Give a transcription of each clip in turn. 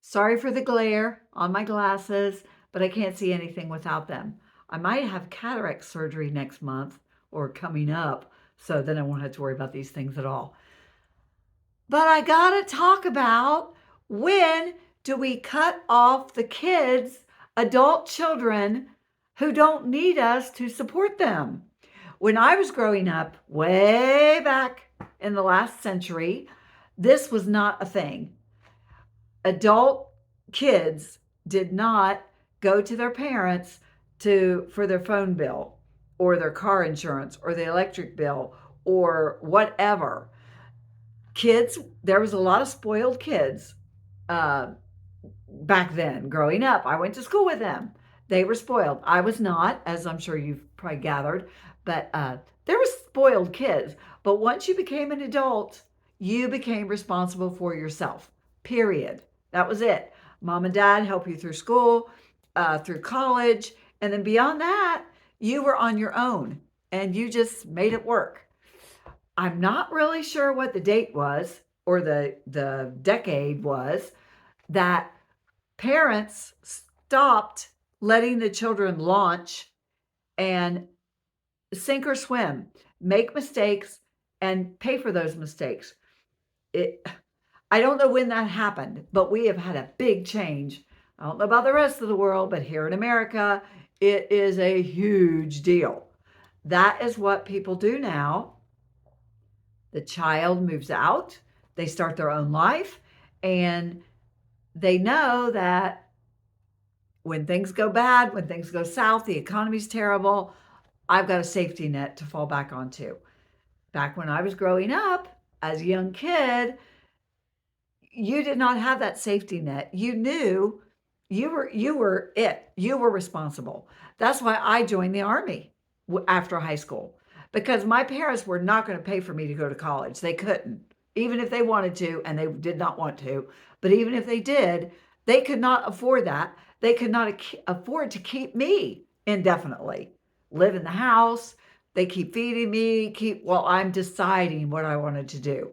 Sorry for the glare on my glasses, but I can't see anything without them. I might have cataract surgery next month or coming up, so then I won't have to worry about these things at all. But I gotta talk about, when do we cut off the kids, adult children, who don't need us to support them? When I was growing up, way back in the last century, this was not a thing. Adult kids did not go to their parents for their phone bill or their car insurance or the electric bill or whatever. Kids, there was a lot of spoiled kids uh, back then growing up. I went to school with them. They were spoiled. I was not, as I'm sure you've probably gathered, but there were spoiled kids. But once you became an adult, you became responsible for yourself, period. That was it. Mom and dad help you through school, through college. And then beyond that, you were on your own and you just made it work. I'm not really sure what the date was or the decade was that parents stopped letting the children launch and sink or swim, make mistakes, and pay for those mistakes. It, I don't know when that happened, but we have had a big change. I don't know about the rest of the world, but here in America, it is a huge deal. That is what people do now. The child moves out, they start their own life, and they know that when things go bad, when things go south, the economy's terrible, I've got a safety net to fall back onto. Back when I was growing up as a young kid, you did not have that safety net. You knew you were it. You were responsible. That's why I joined the army after high school, because my parents were not going to pay for me to go to college. They couldn't, even if they wanted to, and they did not want to. But even if they did, they could not afford that. They could not afford to keep me indefinitely, live in the house. They keep feeding me, while I'm deciding what I wanted to do.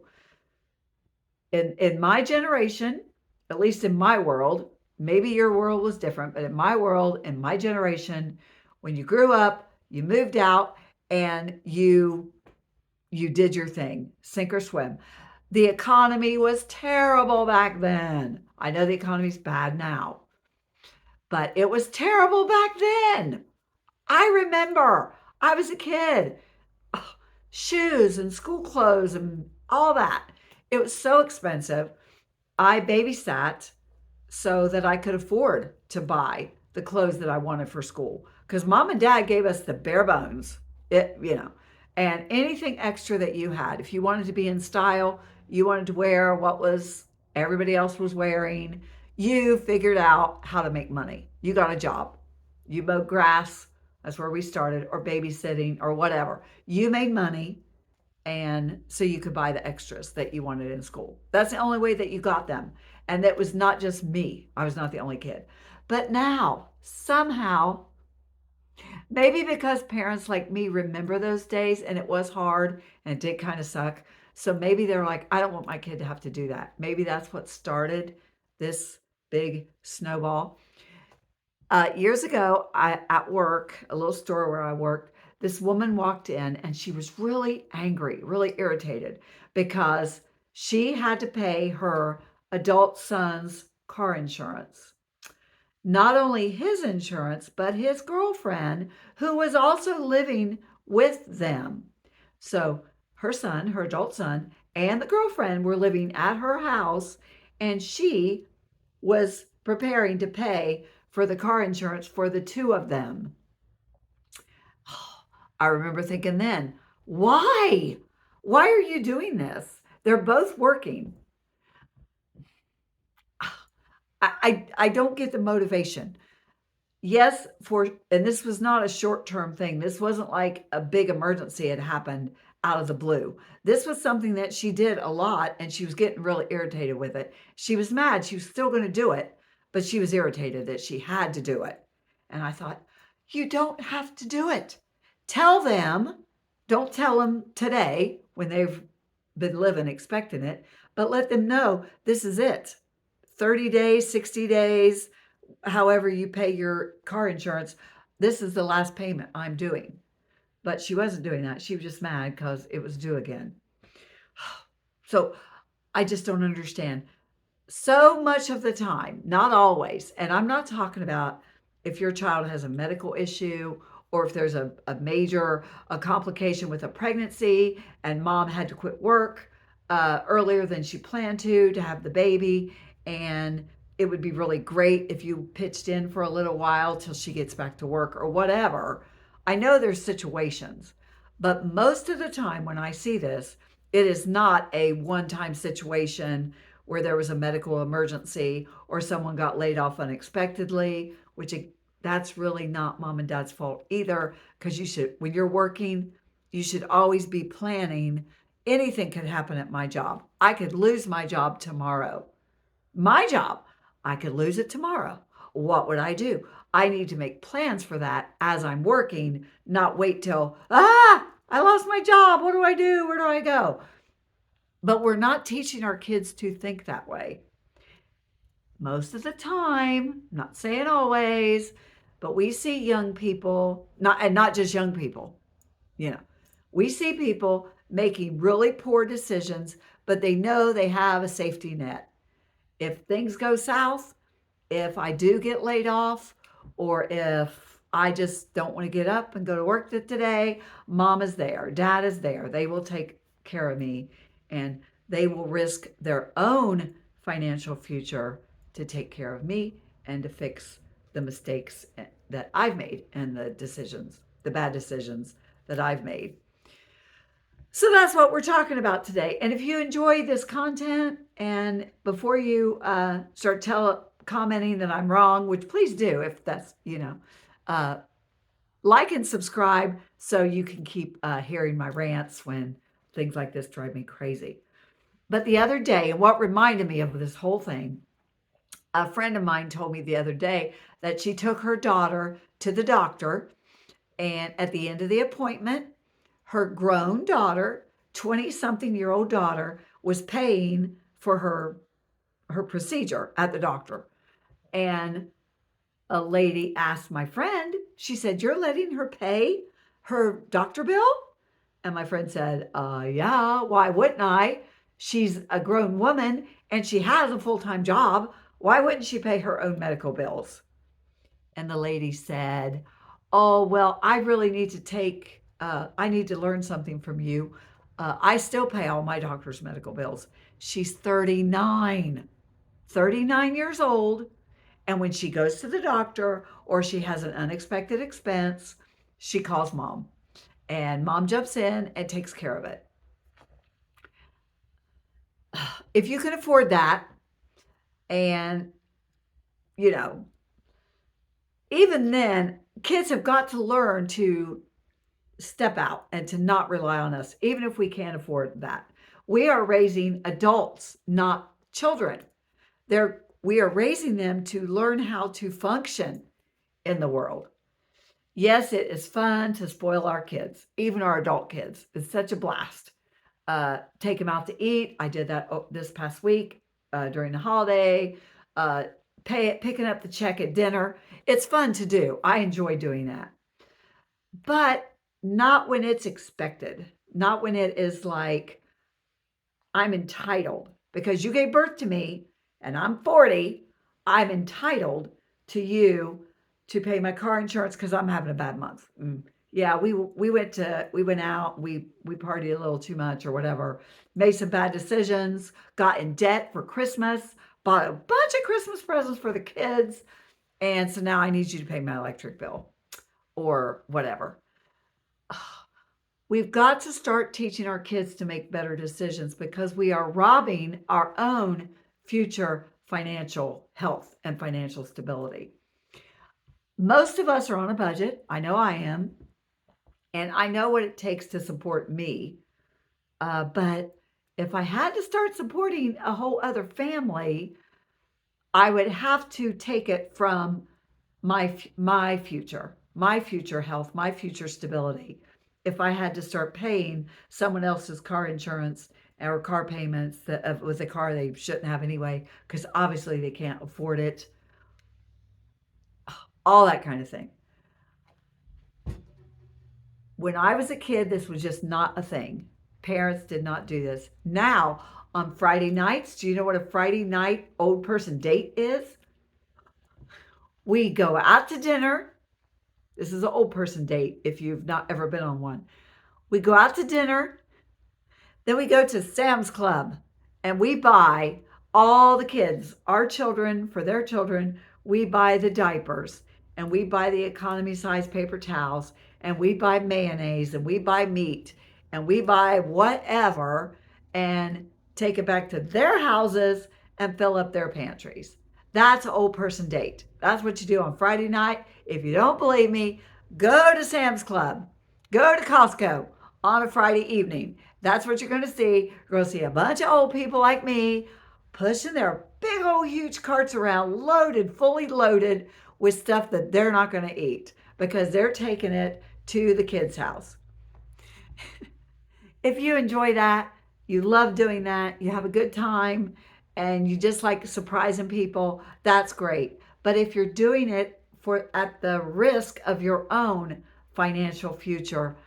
In my generation, at least in my world, maybe your world was different, but in my world, in my generation, when you grew up, you moved out and you did your thing, sink or swim. The economy was terrible back then. I know the economy's bad now, but it was terrible back then. I remember I was a kid. Ugh, shoes and school clothes and all that. It was so expensive. I babysat so that I could afford to buy the clothes that I wanted for school, because mom and dad gave us the bare bones. And anything extra that you had, if you wanted to be in style, you wanted to wear what was everybody else was wearing, you figured out how to make money. You got a job. You mowed grass. That's where we started, or babysitting, or whatever. You made money, and so you could buy the extras that you wanted in school. That's the only way that you got them. And that was not just me. I was not the only kid. But now, somehow, maybe because parents like me remember those days and it was hard and it did kind of suck. So maybe they're like, I don't want my kid to have to do that. Maybe that's what started this big snowball. Years ago, at work, a little store where I worked, this woman walked in and she was really angry, really irritated, because she had to pay her adult son's car insurance. Not only his insurance, but his girlfriend, who was also living with them. So her son, her adult son, and the girlfriend were living at her house, and she was preparing to pay for the car insurance for the two of them. I remember thinking then, why? Why are you doing this? They're both working. I don't get the motivation. Yes, and this was not a short-term thing. This wasn't like a big emergency had happened out of the blue. This was something that she did a lot, and she was getting really irritated with it. She was mad. She was still going to do it, but she was irritated that she had to do it. And I thought, you don't have to do it. Tell them. Don't tell them today when they've been living expecting it, but let them know this is it. 30 days, 60 days, however you pay your car insurance, this is the last payment I'm doing. But she wasn't doing that. She was just mad because it was due again. So I just don't understand. So much of the time, not always, and I'm not talking about if your child has a medical issue or if there's a major a complication with a pregnancy and mom had to quit work earlier than she planned to have the baby, and it would be really great if you pitched in for a little while till she gets back to work or whatever. I know there's situations, but most of the time when I see this, it is not a one-time situation where there was a medical emergency or someone got laid off unexpectedly, which that's really not mom and dad's fault either, because you should, when you're working, you should always be planning. Anything could happen at my job. I could lose my job tomorrow. My job, I could lose it tomorrow. What would I do? I need to make plans for that as I'm working, not wait till, I lost my job. What do I do? Where do I go? But we're not teaching our kids to think that way. Most of the time, not saying always, but we see young people, not just young people, you know, we see people making really poor decisions, but they know they have a safety net. If things go south, if I do get laid off, or if I just don't want to get up and go to work today, mom is there, dad is there. They will take care of me, and they will risk their own financial future to take care of me and to fix the mistakes that I've made and the bad decisions that I've made. So that's what we're talking about today. And if you enjoy this content, and before you start commenting that I'm wrong, which please do if that's, like and subscribe so you can keep hearing my rants when things like this drive me crazy. But the other day, and what reminded me of this whole thing, a friend of mine told me the other day that she took her daughter to the doctor, and at the end of the appointment, her grown daughter, 20-something-year-old daughter, was paying for her procedure at the doctor. And a lady asked my friend, she said, "You're letting her pay her doctor bill?" And my friend said, yeah, why wouldn't I? She's a grown woman and she has a full-time job. Why wouldn't she pay her own medical bills? And the lady said, "Oh, well, I really need I need to learn something from you. I still pay all my doctor's medical bills." She's 39 years old. And when she goes to the doctor or she has an unexpected expense, she calls mom, and mom jumps in and takes care of it. If you can afford that, and even then, kids have got to learn to step out and to not rely on us, even if we can't afford that. We are raising adults, not children. We are raising them to learn how to function in the world. Yes, it is fun to spoil our kids, even our adult kids. It's such a blast. Take them out to eat. I did that this past week during the holiday. Picking up the check at dinner. It's fun to do. I enjoy doing that. But not when it's expected. Not when it is like, I'm entitled because you gave birth to me and I'm 40. I'm entitled to you to pay my car insurance because I'm having a bad month. Yeah, we went out, we partied a little too much or whatever, made some bad decisions, got in debt for Christmas, bought a bunch of Christmas presents for the kids, and so now I need you to pay my electric bill or whatever. We've got to start teaching our kids to make better decisions because we are robbing our own future financial health and financial stability. Most of us are on a budget. I know I am. And I know what it takes to support me. But if I had to start supporting a whole other family, I would have to take it from my future health, my future stability. If I had to start paying someone else's car insurance or car payments that with a car they shouldn't have anyway, because obviously they can't afford it, all that kind of thing. When I was a kid, this was just not a thing. Parents did not do this. Now, on Friday nights, do you know what a Friday night old person date is? We go out to dinner. This is an old person date if you've not ever been on one. We go out to dinner, then we go to Sam's Club and we buy all the kids, our children, for their children, we buy the diapers and we buy the economy size paper towels and we buy mayonnaise and we buy meat and we buy whatever and take it back to their houses and fill up their pantries. That's an old person date. That's what you do on Friday night. If you don't believe me, go to Sam's Club, go to Costco on a Friday evening. That's what you're going to see. You're going to see a bunch of old people like me pushing their big old huge carts around, loaded, fully loaded with stuff that they're not going to eat because they're taking it to the kids' house. If you enjoy that, you love doing that, you have a good time, and you just like surprising people, that's great. But if you're doing it for at the risk of your own financial future,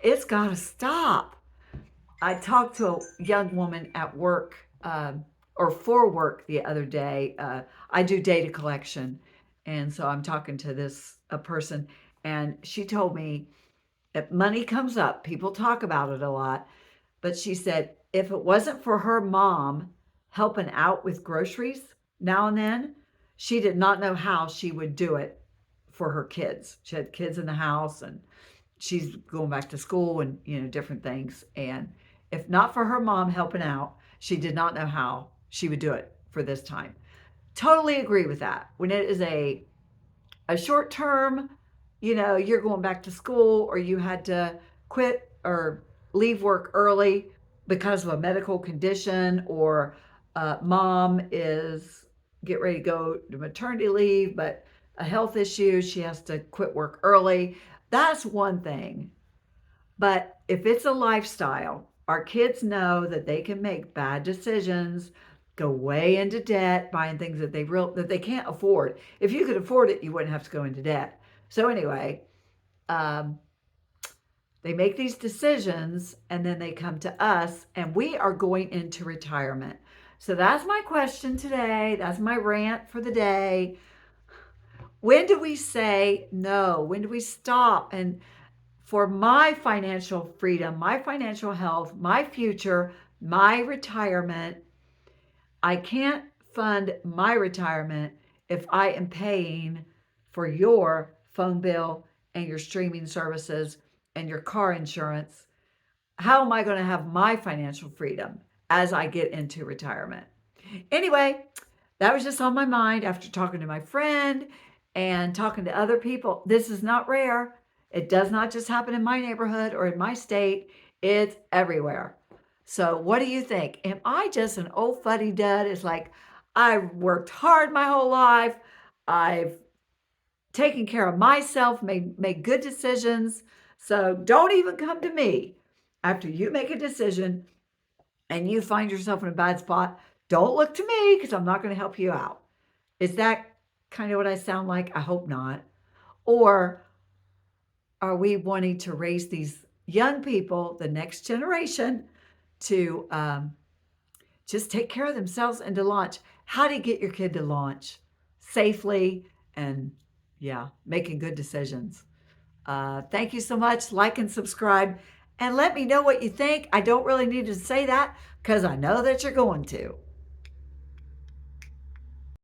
it's got to stop. I talked to a young woman at work or for work the other day. I do data collection. And so I'm talking to this a person, and she told me if money comes up, people talk about it a lot. But she said if it wasn't for her mom helping out with groceries now and then, she did not know how she would do it for her kids. She had kids in the house and she's going back to school and different things, and if not for her mom helping out, she did not know how she would do it for this time. Totally agree with that. When it is a short term, you're going back to school or you had to quit or leave work early because of a medical condition, or mom is get ready to go to maternity leave but a health issue, she has to quit work early. That's one thing. But if it's a lifestyle, our kids know that they can make bad decisions, go way into debt, buying things that they can't afford. If you could afford it, you wouldn't have to go into debt. So anyway, um, they make these decisions and then they come to us, and we are going into retirement. So that's my question today. That's my rant for the day. When do we say no? When do we stop? And for my financial freedom, my financial health, my future, my retirement, I can't fund my retirement if I am paying for your phone bill and your streaming services and your car insurance. How am I going to have my financial freedom as I get into retirement? Anyway, that was just on my mind after talking to my friend and talking to other people. This is not rare. It does not just happen in my neighborhood or in my state, it's everywhere. So, what do you think? Am I just an old fuddy dud? It's like I've worked hard my whole life. I've taken care of myself, made good decisions. So, don't even come to me after you make a decision and you find yourself in a bad spot. Don't look to me because I'm not going to help you out. Is that kind of what I sound like? I hope not. Or are we wanting to raise these young people, the next generation, to just take care of themselves and to launch? How do you get your kid to launch safely and, yeah, making good decisions? Thank you so much. Like and subscribe and let me know what you think. I don't really need to say that because I know that you're going to.